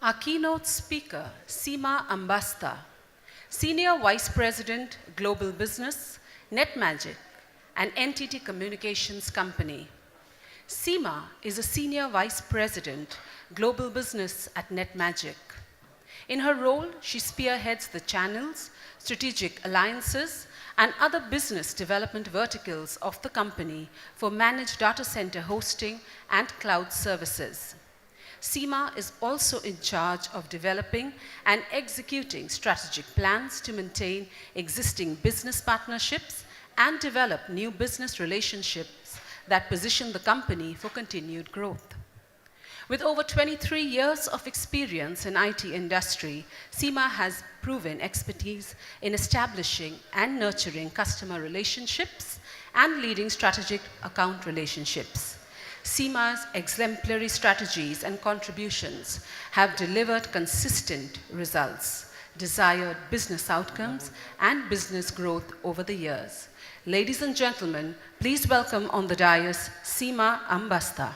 Our keynote speaker, Seema Ambastha, Senior Vice President, Global Business, Netmagic, and NTT Communications Company. Seema is a Senior Vice President, Global Business at Netmagic. In her role, she spearheads the channels, strategic alliances, and other business development verticals of the company for managed data center hosting and cloud services. Seema is also in charge of developing and executing strategic plans to maintain existing business partnerships and develop new business relationships that position the company for continued growth. With over 23 years of experience in IT industry, Seema has proven expertise in establishing and nurturing customer relationships and leading strategic account relationships. Seema's exemplary strategies and contributions have delivered consistent results, desired business outcomes, and business growth over the years. Ladies and gentlemen, please welcome on the dais Seema Ambastha.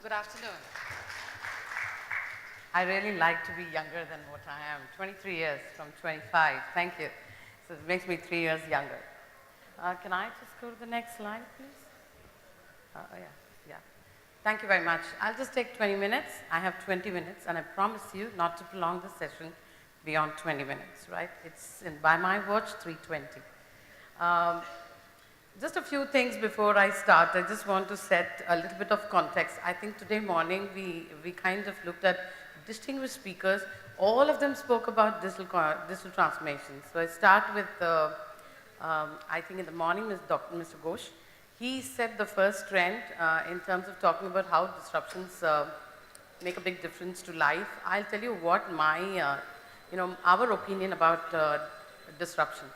Good afternoon. I really like to be younger than what I am. 23 years from 25. Thank you. So it makes me 3 years younger. Can I just go to the next slide, please? Yeah. Thank you very much. I'll just take 20 minutes. I have 20 minutes, and I promise you not to prolong the session beyond 20 minutes, right? It's by my watch, 3:20. Just a few things before I start. I just want to set a little bit of context. I think today morning we kind of looked at distinguished speakers. All of them spoke about digital transformation. So I start with, I think in the morning, Mr. Ghosh. He set the first trend in terms of talking about how disruptions make a big difference to life. I'll tell you what our opinion about disruption.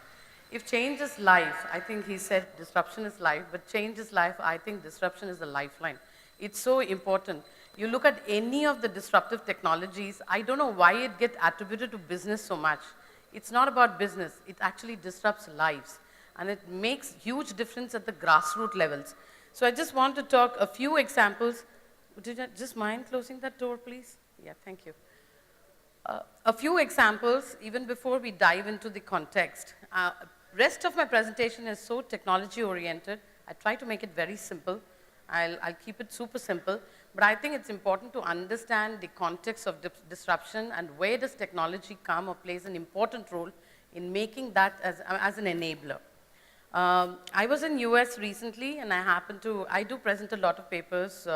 If change is life, I think he said disruption is life, but change is life, I think disruption is a lifeline. It's so important. You look at any of the disruptive technologies, I don't know why it gets attributed to business so much. It's not about business, it actually disrupts lives. And it makes huge difference at the grassroots levels. So I just want to talk a few examples. Would you just mind closing that door, please? Yeah, thank you. A few examples, even before we dive into the context. Rest of my presentation is so technology oriented. I try to make it very simple. I'll keep it super simple, but I think it's important to understand the context of disruption and where does technology come or plays an important role in making that as an enabler. I was in US recently, and I do present a lot of papers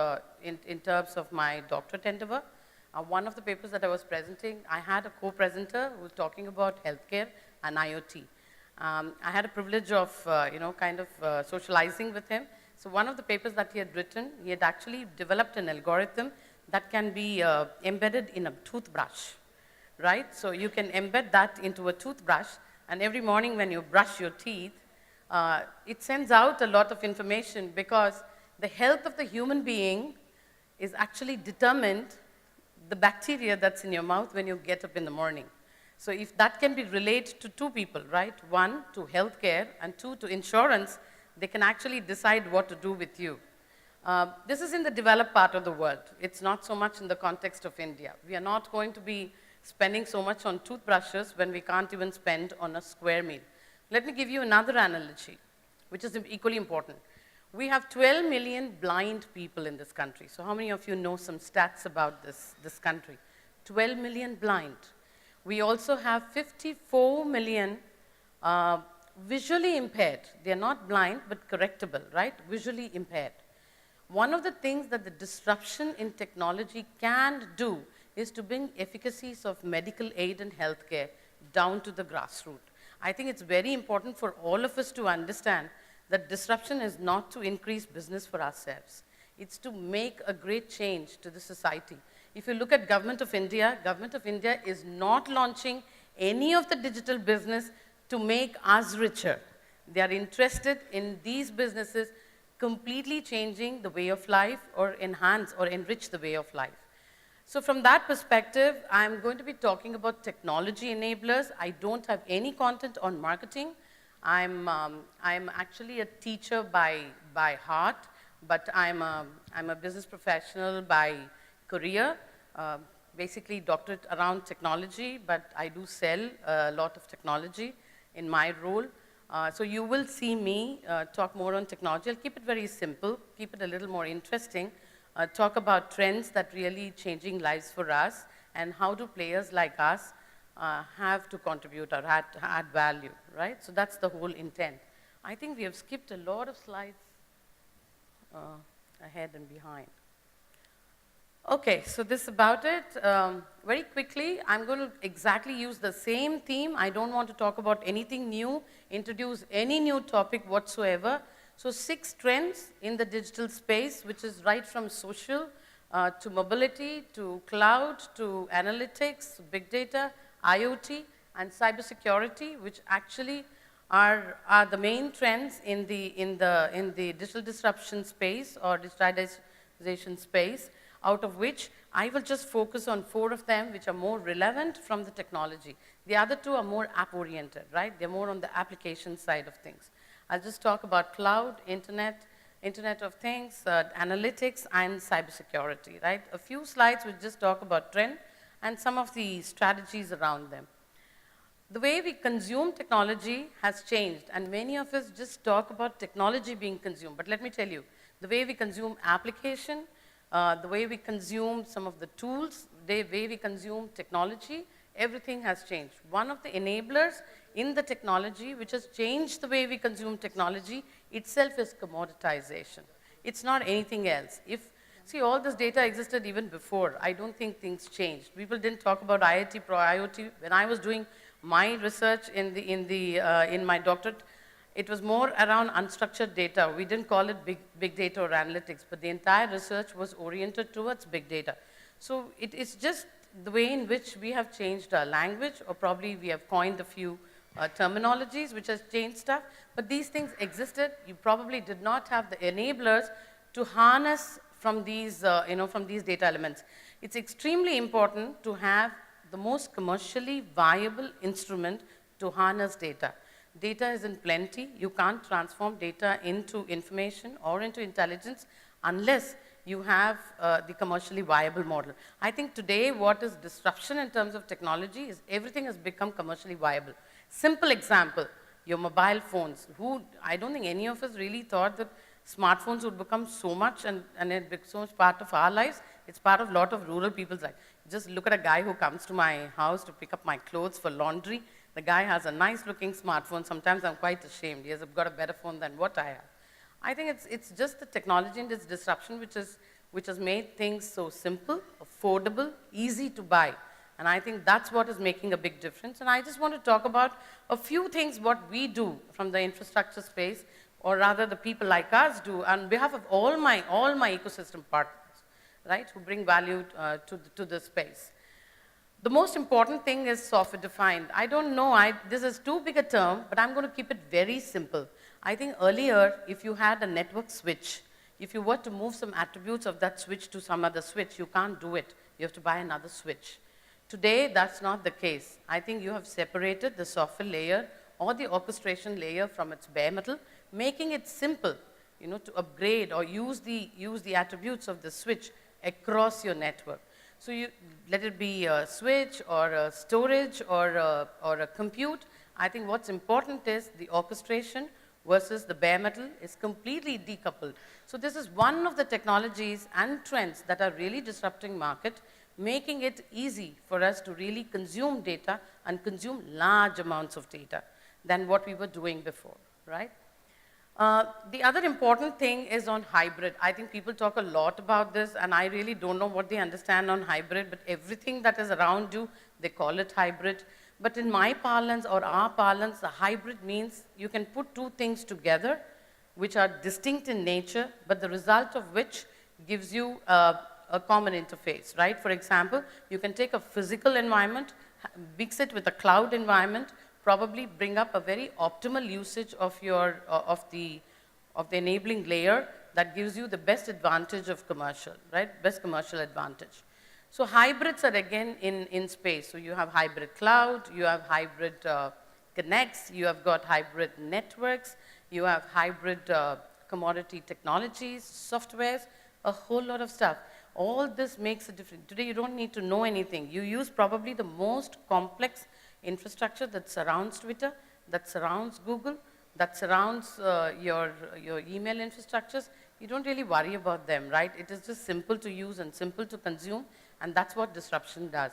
in terms of my doctorate endeavor. One of the papers that I was presenting, I had a co-presenter who was talking about healthcare and IoT. I had a privilege of, socializing with him. So one of the papers that he had written, he had actually developed an algorithm that can be embedded in a toothbrush, right? So you can embed that into a toothbrush, and every morning when you brush your teeth, it sends out a lot of information because the health of the human being is actually determined the bacteria that's in your mouth when you get up in the morning. So if that can be related to two people, right? One, to healthcare, and two, to insurance, they can actually decide what to do with you. This is in the developed part of the world. It's not so much in the context of India. We are not going to be spending so much on toothbrushes when we can't even spend on a square meal. Let me give you another analogy, which is equally important. We have 12 million blind people in this country. So how many of you know some stats about this country? 12 million blind. We also have 54 million visually impaired. They're not blind, but correctable, right? Visually impaired. One of the things that the disruption in technology can do is to bring efficacies of medical aid and healthcare down to the grassroots. I think it's very important for all of us to understand that disruption is not to increase business for ourselves. It's to make a great change to the society. If you look at Government of India is not launching any of the digital business to make us richer. They are interested in these businesses completely changing the way of life or enhance or enrich the way of life. So from that perspective, I'm going to be talking about technology enablers. I don't have any content on marketing. I'm actually a teacher by heart. but I'm a business professional by career, basically doctorate around technology, but I do sell a lot of technology in my role. So you will see me talk more on technology. I'll keep it very simple, keep it a little more interesting, talk about trends that really changing lives for us, and how do players like us have to contribute or add value, right? So that's the whole intent. I think we have skipped a lot of slides ahead and behind. Okay, so this is about it. Very quickly, I'm going to exactly use the same theme. I don't want to talk about anything new, introduce any new topic whatsoever. So 6 trends in the digital space, which is right from social to mobility, to cloud, to analytics, big data, IoT, and cybersecurity, which actually are the main trends in the digital disruption space or digitization space, out of which I will just focus on 4 of them, which are more relevant from the technology. The other 2 are more app-oriented, right? They're more on the application side of things. I'll just talk about cloud, internet of things, analytics, and cybersecurity, right? A few slides will just talk about trend and some of the strategies around them. The way we consume technology has changed, and many of us just talk about technology being consumed. But let me tell you, the way we consume application, the way we consume some of the tools, the way we consume technology, everything has changed. One of the enablers in the technology which has changed the way we consume technology itself is commoditization. It's not anything else. See, all this data existed even before. I don't think things changed. People didn't talk about IoT. When I was doing my research in my doctorate, it was more around unstructured data. We didn't call it big data or analytics, but the entire research was oriented towards big data. So it is just the way in which we have changed our language, or probably we have coined a few terminologies which has changed stuff, but these things existed. You probably did not have the enablers to harness from these data elements. It's extremely important to have the most commercially viable instrument to harness data. Data is in plenty. You can't transform data into information or into intelligence unless you have the commercially viable model. I think today what is disruption in terms of technology is everything has become commercially viable. Simple example, your mobile phones. I don't think any of us really thought that smartphones would become so much and it becomes part of our lives. It's part of a lot of rural people's life. Just look at a guy who comes to my house to pick up my clothes for laundry. The guy has a nice looking smartphone. Sometimes I'm quite ashamed. He has got a better phone than what I have. I think it's just the technology and its disruption which has made things so simple, affordable, easy to buy. And I think that's what is making a big difference. And I just want to talk about a few things what we do from the infrastructure space, or rather the people like us do on behalf of all my ecosystem partners, right, who bring value to the space. The most important thing is software defined. I don't know, this is too big a term, but I'm going to keep it very simple. I think earlier, if you had a network switch, if you were to move some attributes of that switch to some other switch, you can't do it. You have to buy another switch. Today, that's not the case. I think you have separated the software layer or the orchestration layer from its bare metal, making it simple, to upgrade or use the attributes of the switch across your network. So you let it be a switch or a storage or a compute. I think what's important is the orchestration versus the bare metal is completely decoupled. So this is one of the technologies and trends that are really disrupting market, making it easy for us to really consume data and consume large amounts of data than what we were doing before, right? The other important thing is on hybrid. I think people talk a lot about this, and I really don't know what they understand on hybrid, but everything that is around you, they call it hybrid. But in my parlance or our parlance, a hybrid means you can put 2 things together which are distinct in nature, but the result of which gives you a common interface, right? For example, you can take a physical environment, mix it with a cloud environment, probably bring up a very optimal usage of the enabling layer that gives you the best advantage of commercial, right? Best commercial advantage. So hybrids are again in space. So you have hybrid cloud, you have hybrid connects, you have got hybrid networks, you have hybrid commodity technologies, softwares, a whole lot of stuff. All this makes a difference. Today you don't need to know anything. You use probably the most complex infrastructure that surrounds Twitter, that surrounds Google, that surrounds your email infrastructures. You don't really worry about them, right? It is just simple to use and simple to consume, and that's what disruption does.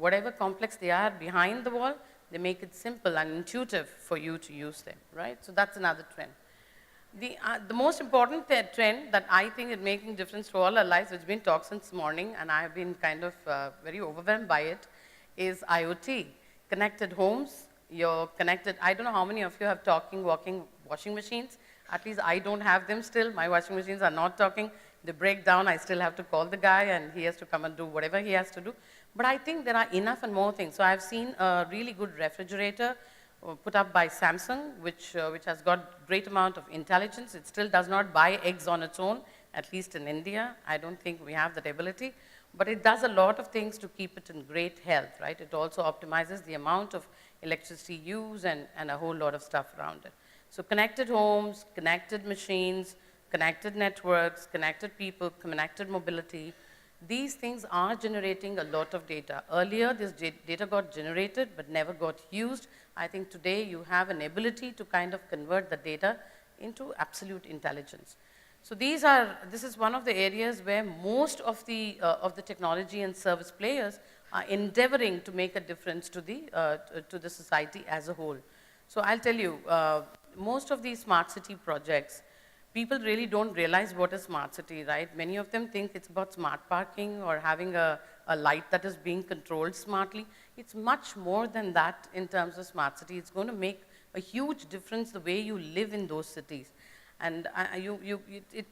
Whatever complex they are behind the wall, they make it simple and intuitive for you to use them, right? So that's another trend. The most important trend that I think is making difference to all our lives, which has been talked since morning, and I have been kind of very overwhelmed by it, is IoT. Connected homes, you're connected. I don't know how many of you have talking, walking washing machines. At least I don't have them still. My washing machines are not talking. They break down. I still have to call the guy, and he has to come and do whatever he has to do. But I think there are enough and more things. So I've seen a really good refrigerator put up by Samsung, which has got great amount of intelligence. It still does not buy eggs on its own, at least in India. I don't think we have that ability. But it does a lot of things to keep it in great health, right? It also optimizes the amount of electricity used and a whole lot of stuff around it. So connected homes, connected machines, connected networks, connected people, connected mobility, these things are generating a lot of data. Earlier, this data got generated but never got used. I think today you have an ability to kind of convert the data into absolute intelligence. So this is one of the areas where most of the technology and service players are endeavoring to make a difference to the society as a whole. So I'll tell you, most of these smart city projects, people really don't realize what is smart city, right? Many of them think it's about smart parking or having a light that is being controlled smartly. It's much more than that in terms of smart city. It's going to make a huge difference the way you live in those cities. And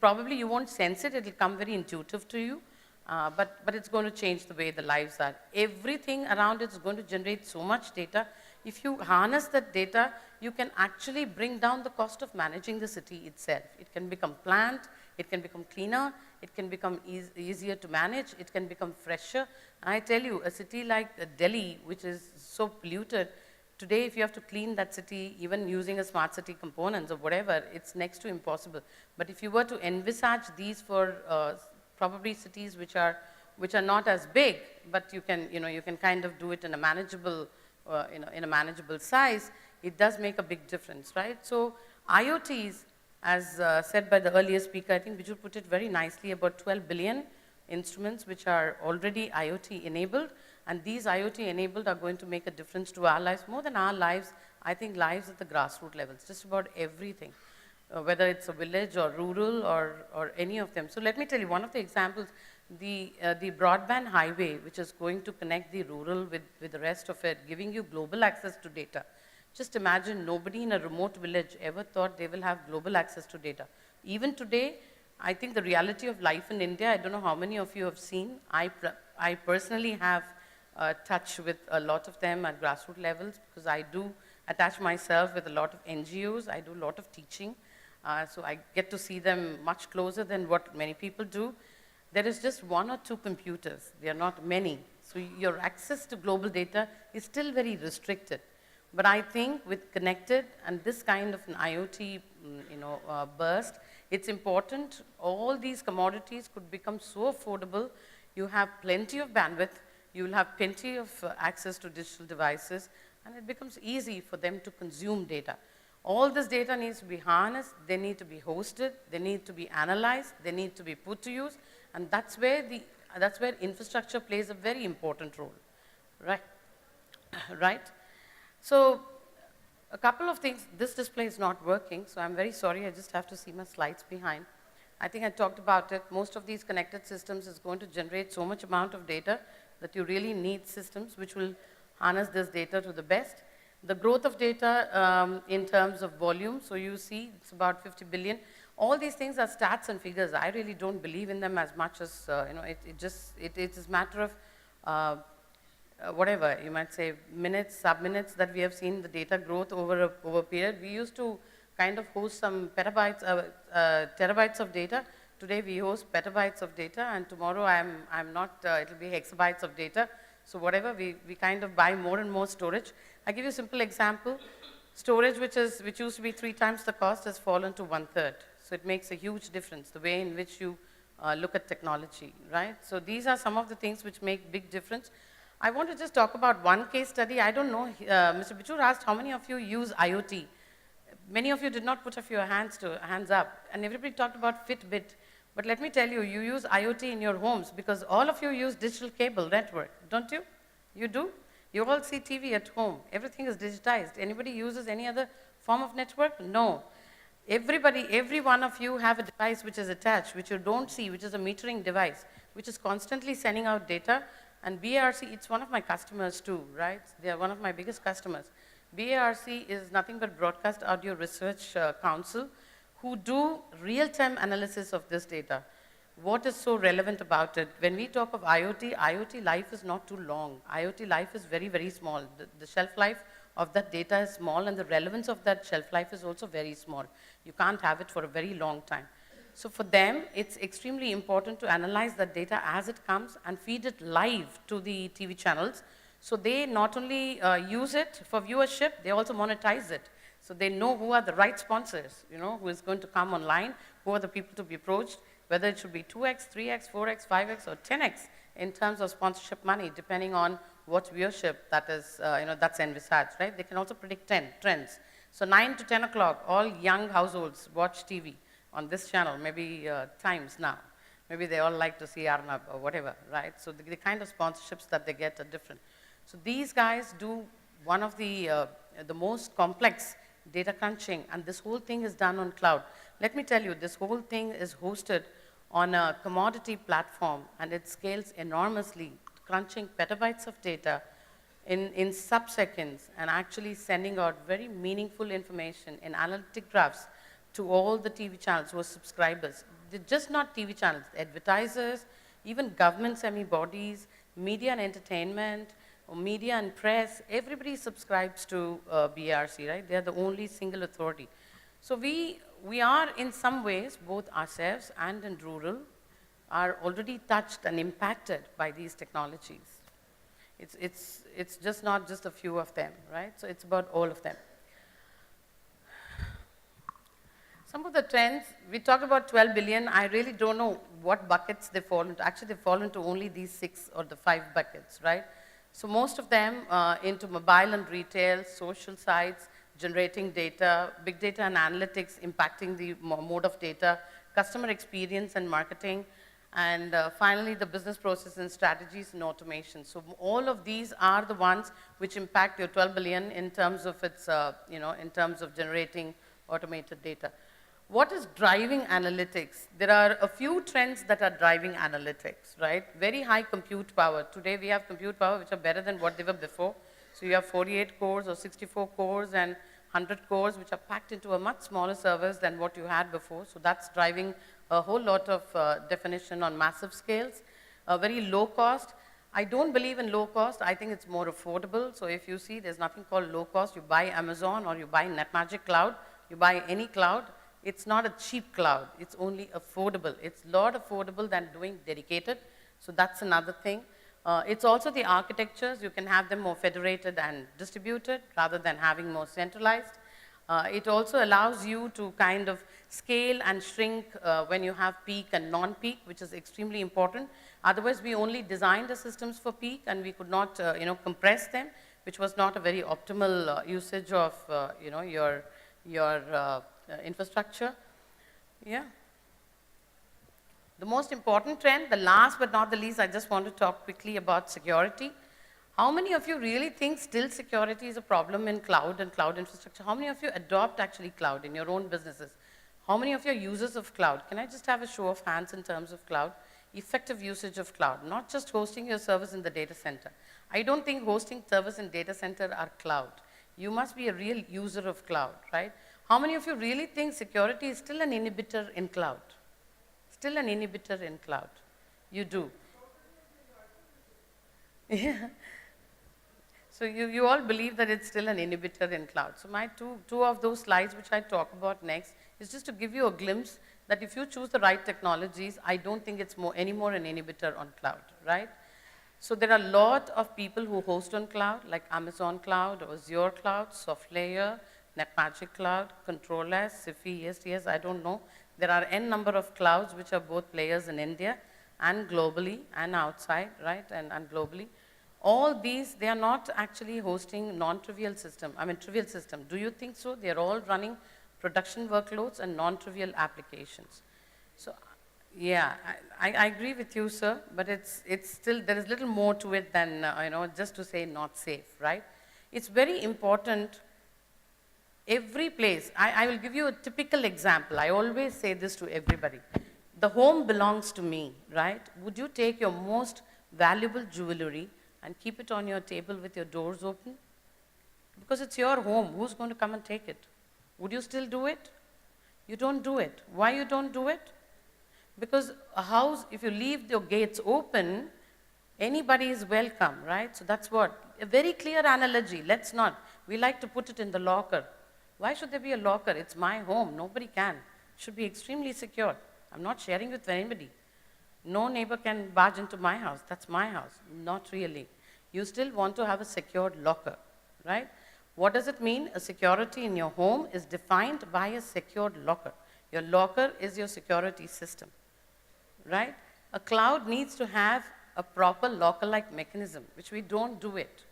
probably you won't sense it. It'll come very intuitive to you, but it's going to change the way the lives are. Everything around it is going to generate so much data. If you harness that data, you can actually bring down the cost of managing the city itself. It can become planned, it can become cleaner, it can become easier to manage, it can become fresher. And I tell you, a city like Delhi, which is so polluted, today if you have to clean that city, even using a smart city components or whatever, it's next to impossible. But if you were to envisage these for probably cities which are not as big, but you can kind of do it in a manageable in a manageable size, it does make a big difference, right? So IoTs, as said by the earlier speaker, I think Biju put it very nicely, about 12 billion instruments which are already IoT enabled, and these IoT enabled are going to make a difference to our lives, more than our lives, I think lives at the grassroots levels, just about everything, whether it's a village or rural or any of them. So let me tell you one of the examples. The broadband highway, which is going to connect the rural with the rest of it, giving you global access to data. Just imagine nobody in a remote village ever thought they will have global access to data. Even today, I think the reality of life in India, I don't know how many of you have seen. I personally have touch with a lot of them at grassroots levels because I do attach myself with a lot of NGOs. I do a lot of teaching. So I get to see them much closer than what many people do. There is just one or two computers. There are not many. So your access to global data is still very restricted. But I think with connected and this kind of an IoT burst, it's important. All these commodities could become so affordable. You have plenty of bandwidth. You will have plenty of access to digital devices. And it becomes easy for them to consume data. All this data needs to be harnessed. They need to be hosted. They need to be analyzed. They need to be put to use. And that's where infrastructure plays a very important role, right? Right? So a couple of things. This display is not working, so I'm very sorry. I just have to see my slides behind. I think I talked about it. Most of these connected systems is going to generate so much amount of data that you really need systems which will harness this data to the best. The growth of data in terms of volume, so you see it's about 50 billion. All these things are stats and figures. I really don't believe in them as much as, it is a matter of whatever, you might say minutes, sub-minutes that we have seen the data growth over a period. We used to kind of host some petabytes, terabytes of data. Today we host petabytes of data, and tomorrow it'll be hexabytes of data. So whatever, we kind of buy more and more storage. I give you a simple example. Storage, which used to be 3 times the cost, has fallen to 1/3. So it makes a huge difference, the way in which you look at technology, right? So these are some of the things which make big difference. I want to just talk about one case study. I don't know, Mr. Bichur asked how many of you use IoT. Many of you did not put up your hands up, and everybody talked about Fitbit. But let me tell you, you use IoT in your homes because all of you use digital cable network, don't you? You do? You all see TV at home. Everything is digitized. Anybody uses any other form of network? No. Everybody, every one of you have a device which is attached, which you don't see, which is a metering device, which is constantly sending out data. And BARC, it's one of my customers too, right? They are one of my biggest customers. BARC is nothing but Broadcast Audio Research Council, who do real-time analysis of this data. What is so relevant about it? When we talk of IoT, IoT life is not too long. IoT life is very, very small. The shelf life of that data is small, and the relevance of that shelf life is also very small. You can't have it for a very long time. So for them, it's extremely important to analyze that data as it comes and feed it live to the TV channels. So they not only use it for viewership, they also monetize it. So they know who are the right sponsors, you know, who is going to come online, who are the people to be approached, whether it should be 2x, 3x, 4x, 5x, or 10x in terms of sponsorship money, depending on what viewership that is, that's envisaged, right? They can also predict trends. So 9 to 10 o'clock, all young households watch TV on this channel, maybe Times Now. Maybe they all like to see Arnab or whatever, right? So the kind of sponsorships that they get are different. So these guys do one of the most complex data crunching, and this whole thing is done on cloud. Let me tell you, this whole thing is hosted on a commodity platform, and it scales enormously, crunching petabytes of data in sub-seconds and actually sending out very meaningful information in analytic graphs to all the TV channels who are subscribers. They're just not TV channels, advertisers, even government semi-bodies, media and entertainment, or media and press, everybody subscribes to BARC, right? They're the only single authority. So we are in some ways, both ourselves and in rural, are already touched and impacted by these technologies. It's just not just a few of them, right? So it's about all of them. Some of the trends, we talked about 12 billion. I really don't know what buckets they fall into. Actually, they fall into only these 6 or the 5 buckets, right? So most of them into mobile and retail, social sites, generating data, big data and analytics impacting the mode of data, customer experience and marketing, and finally the business process and strategies and automation. So all of these are the ones which impact your 12 billion in terms of its, in terms of generating automated data. What is driving analytics? There are a few trends that are driving analytics, right? Very high compute power. Today we have compute power which are better than what they were before. So you have 48 cores or 64 cores and 100 cores which are packed into a much smaller servers than what you had before. So that's driving a whole lot of definition on massive scales. Very low cost. I don't believe in low cost. I think it's more affordable. So if you see, there's nothing called low cost. You buy Amazon or you buy Netmagic cloud. You buy any cloud. It's not a cheap cloud. It's only affordable. It's a lot affordable than doing dedicated. So that's another thing. It's also the architectures. You can have them more federated and distributed rather than having more centralized. It also allows you to kind of scale and shrink when you have peak and non-peak, which is extremely important. Otherwise, we only designed the systems for peak and we could not compress them, which was not a very optimal usage of your infrastructure. Yeah. The most important trend, the last but not the least, I just want to talk quickly about security. How many of you really think still security is a problem in cloud and cloud infrastructure? How many of you adopt actually cloud in your own businesses? How many of you are users of cloud? Can I just have a show of hands in terms of cloud? Effective usage of cloud, not just hosting your service in the data center. I don't think hosting service in data center are cloud. You must be a real user of cloud, right? How many of you really think security is still an inhibitor in cloud? Still an inhibitor in cloud? You do. Yeah. So you all believe that it's still an inhibitor in cloud. So my two of those slides which I talk about next is just to give you a glimpse that if you choose the right technologies, I don't think it's any more an inhibitor on cloud, right? So there are a lot of people who host on cloud, like Amazon Cloud, or Azure Cloud, SoftLayer, Netmagic Cloud, Control-S, SIFI, ESTS, I don't know. There are n number of clouds which are both players in India and globally and outside, right, and globally. All these, they are not actually hosting non-trivial system, trivial system. Do you think so? They are all running production workloads and non-trivial applications. So, yeah, I agree with you, sir, but it's still, there is little more to it than, just to say not safe, right? It's very important, every place. I will give you a typical example. I always say this to everybody. The home belongs to me, right? Would you take your most valuable jewelry and keep it on your table with your doors open? Because it's your home. Who's going to come and take it? Would you still do it? You don't do it. Why you don't do it? Because a house, if you leave your gates open, anybody is welcome, right? So that's what, a very clear analogy. Let's not. We like to put it in the locker. Why should there be a locker? It's my home. Nobody can. It should be extremely secure. I'm not sharing with anybody. No neighbor can barge into my house. That's my house. Not really. You still want to have a secured locker, right? What does it mean? A security in your home is defined by a secured locker. Your locker is your security system, right? A cloud needs to have a proper locker-like mechanism, which we don't do it.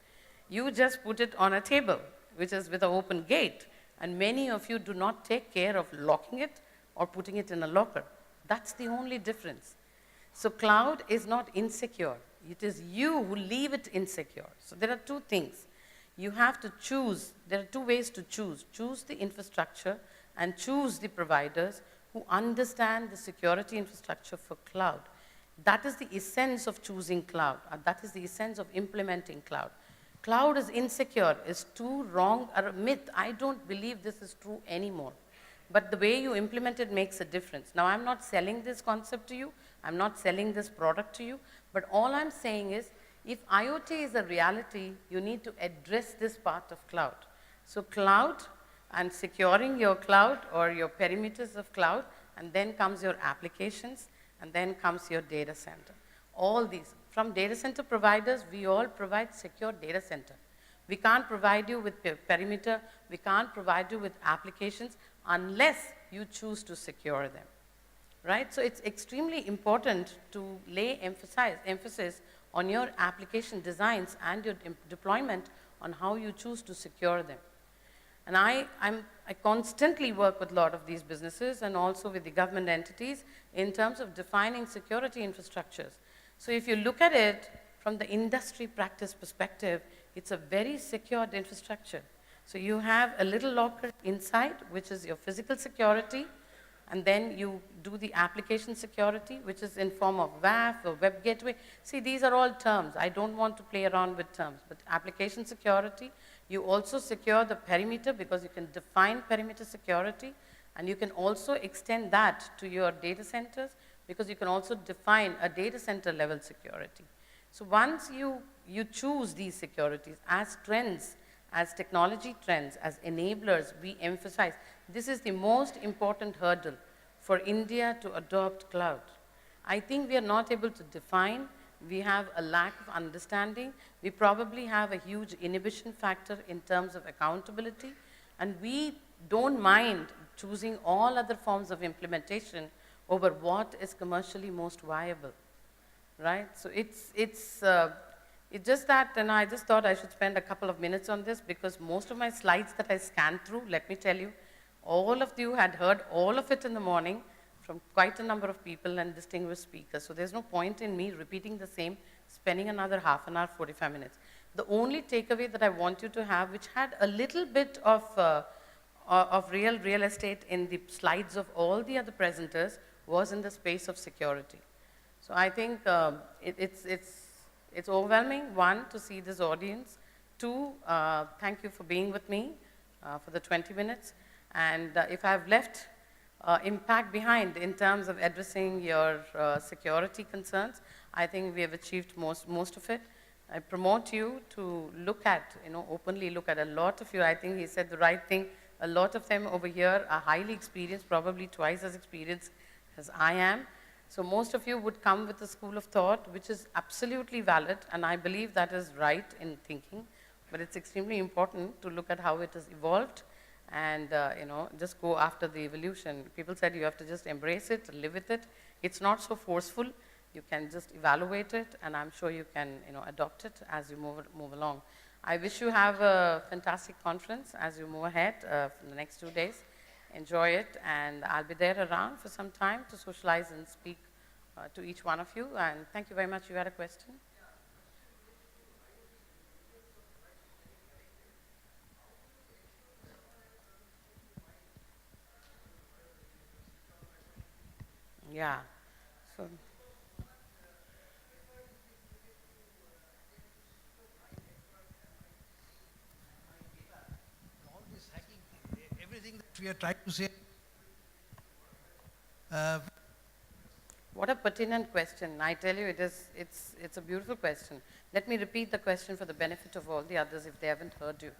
You just put it on a table, which is with an open gate, and many of you do not take care of locking it or putting it in a locker. That's the only difference. So cloud is not insecure. It is you who leave it insecure. So there are two things. You have to choose. There are two ways to choose. Choose the infrastructure and choose the providers who understand the security infrastructure for cloud. That is the essence of choosing cloud. That is the essence of implementing cloud. Cloud is insecure, is too wrong, or a myth. I don't believe this is true anymore. But the way you implement it makes a difference. Now, I'm not selling this concept to you. I'm not selling this product to you. But all I'm saying is, if IoT is a reality, you need to address this part of cloud. So cloud and securing your cloud or your perimeters of cloud, and then comes your applications, and then comes your data center. All these. From data center providers, we all provide secure data center. We can't provide you with perimeter. We can't provide you with applications unless you choose to secure them, right? So it's extremely important to lay emphasis on your application designs and your deployment on how you choose to secure them. And I constantly work with a lot of these businesses and also with the government entities in terms of defining security infrastructures. So if you look at it from the industry practice perspective, it's a very secured infrastructure. So you have a little locker inside, which is your physical security, and then you do the application security, which is in form of WAF or web gateway. See, these are all terms. I don't want to play around with terms, but application security, you also secure the perimeter because you can define perimeter security, and you can also extend that to your data centers because you can also define a data center level security. So once you choose these securities as trends, as technology trends, as enablers, we emphasize this is the most important hurdle for India to adopt cloud. I think we are not able to define. We have a lack of understanding. We probably have a huge inhibition factor in terms of accountability, and we don't mind choosing all other forms of implementation over what is commercially most viable, right? So it's just that, and I just thought I should spend a couple of minutes on this because most of my slides that I scanned through, let me tell you, all of you had heard all of it in the morning from quite a number of people and distinguished speakers. So there's no point in me repeating the same, spending another half an hour, 45 minutes. The only takeaway that I want you to have, which had a little bit of real estate in the slides of all the other presenters, was in the space of security. So I think it's overwhelming, one, to see this audience. Two, thank you for being with me for the 20 minutes. And if I've left impact behind in terms of addressing your security concerns, I think we have achieved most of it. I promote you to look at, openly look at a lot of you. I think he said the right thing. A lot of them over here are highly experienced, probably twice as experienced as I am. So most of you would come with a school of thought, which is absolutely valid, and I believe that is right in thinking, but it's extremely important to look at how it has evolved and just go after the evolution. People said you have to just embrace it, live with it. It's not so forceful. You can just evaluate it, and I'm sure you can adopt it as you move along. I wish you have a fantastic conference as you move ahead for the next 2 days. Enjoy it, and I'll be there around for some time to socialize and speak to each one of you. And thank you very much. You had a question? Yeah. So. All this hacking, everything that we are trying to say. What a pertinent question. I tell you, it's a beautiful question. Let me repeat the question for the benefit of all the others if they haven't heard you.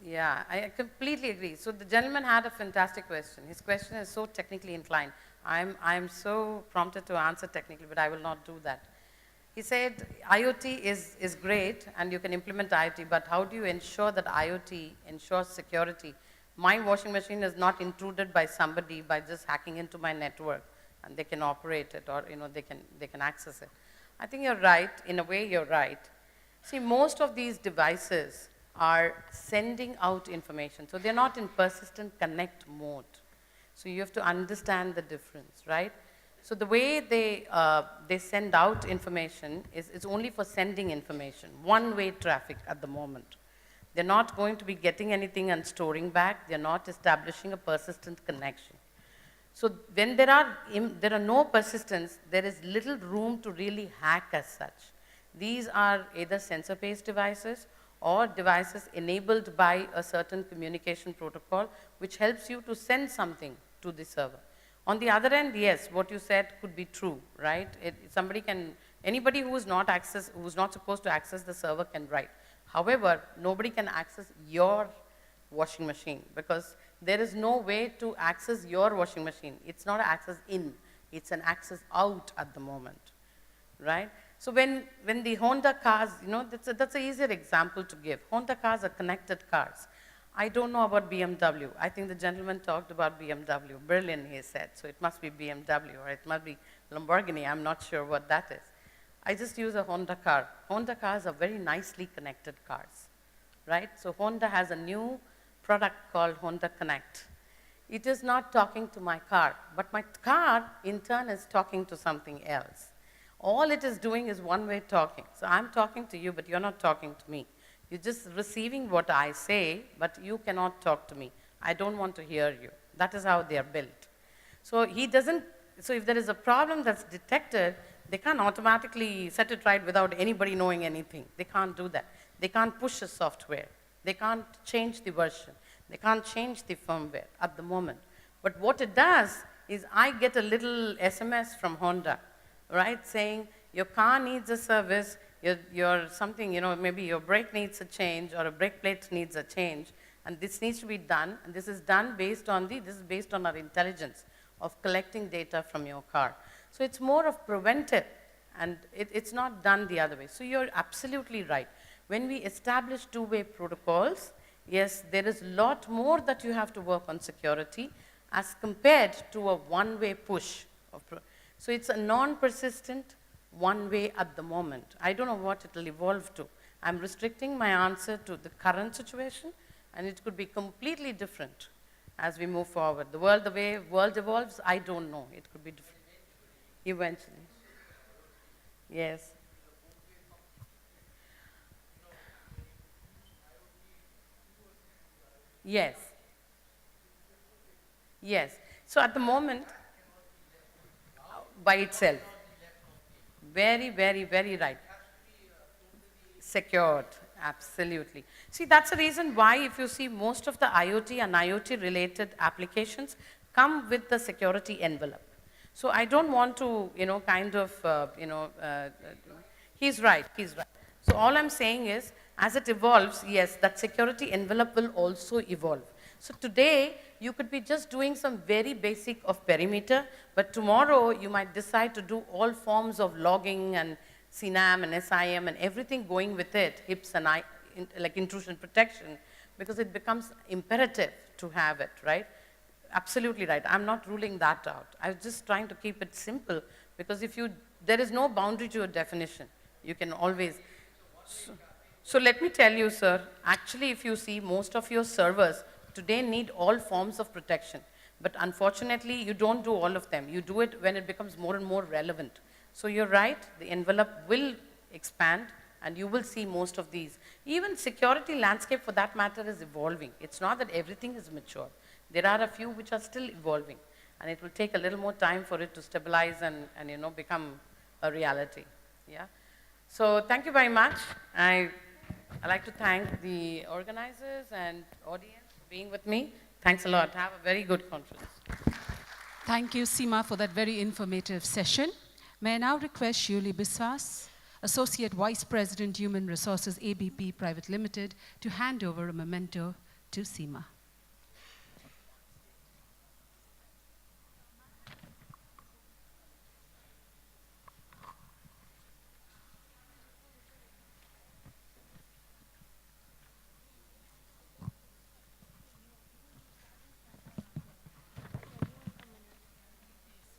Yeah, I completely agree. So the gentleman had a fantastic question. His question is so technically inclined. I'm so prompted to answer technically, but I will not do that. He said, IoT is great, and you can implement IoT, but how do you ensure that IoT ensures security? My washing machine is not intruded by somebody by just hacking into my network, and they can operate it, or they can access it. I think you're right. In a way, you're right. See, most of these devices are sending out information, so they're not in persistent connect mode. So you have to understand the difference, right? So the way they send out information is only for sending information, one-way traffic at the moment. They're not going to be getting anything and storing back. They're not establishing a persistent connection. So when there are no persistence, there is little room to really hack as such. These are either sensor-based devices or devices enabled by a certain communication protocol, which helps you to send something to the server. On the other end, yes, what you said could be true, right? Anybody who is not supposed to access the server can write. However, nobody can access your washing machine because there is no way to access your washing machine. It's not an access in, it's an access out at the moment, right? So when the Honda cars, that's an easier example to give. Honda cars are connected cars. I don't know about BMW. I think the gentleman talked about BMW. Berlin, he said. So it must be BMW or it must be Lamborghini. I'm not sure what that is. I just use a Honda car. Honda cars are very nicely connected cars, right? So Honda has a new product called Honda Connect. It is not talking to my car, but my car in turn is talking to something else. All it is doing is one-way talking. So I'm talking to you, but you're not talking to me. You're just receiving what I say, but you cannot talk to me. I don't want to hear you. That is how they are built. So if there is a problem that's detected, they can't automatically set it right without anybody knowing anything. They can't do that. They can't push a software. They can't change the version. They can't change the firmware at the moment. But what it does is I get a little SMS from Honda, right, saying your car needs a service, your something, maybe your brake needs a change or a brake plate needs a change, and this needs to be done, and this is based on our intelligence of collecting data from your car. So it's more of preventive, and it's not done the other way. So you're absolutely right. When we establish two-way protocols, yes, there is a lot more that you have to work on security as compared to a one-way push. So it's a non-persistent one-way at the moment. I don't know what it will evolve to. I'm restricting my answer to the current situation, and it could be completely different as we move forward. The way the world evolves, I don't know. It could be different. Eventually. Yes. Yes. Yes. So at the moment, by itself. Very, very, very right. Secured, absolutely. See, that's the reason why if you see most of the IoT and IoT related applications come with the security envelope. So I don't want to, he's right. So all I'm saying is, as it evolves, yes, that security envelope will also evolve. So today, you could be just doing some very basic of perimeter, but tomorrow you might decide to do all forms of logging and CNAM and SIM and everything going with it, HIPS and like intrusion protection, because it becomes imperative to have it, right? Absolutely right. I'm not ruling that out. I was just trying to keep it simple, because there is no boundary to your definition. You can always. So let me tell you, sir, actually if you see, most of your servers today need all forms of protection. But unfortunately, you don't do all of them. You do it when it becomes more and more relevant. So you're right, the envelope will expand, and you will see most of these. Even security landscape, for that matter, is evolving. It's not that everything is mature. There are a few which are still evolving, and it will take a little more time for it to stabilize and become a reality. Yeah. So thank you very much. I'd like to thank the organizers and audience for being with me. Thanks a lot. Have a very good conference. Thank you, Seema, for that very informative session. May I now request Shuli Biswas, Associate Vice President, Human Resources, ABP Private Limited, to hand over a memento to Seema.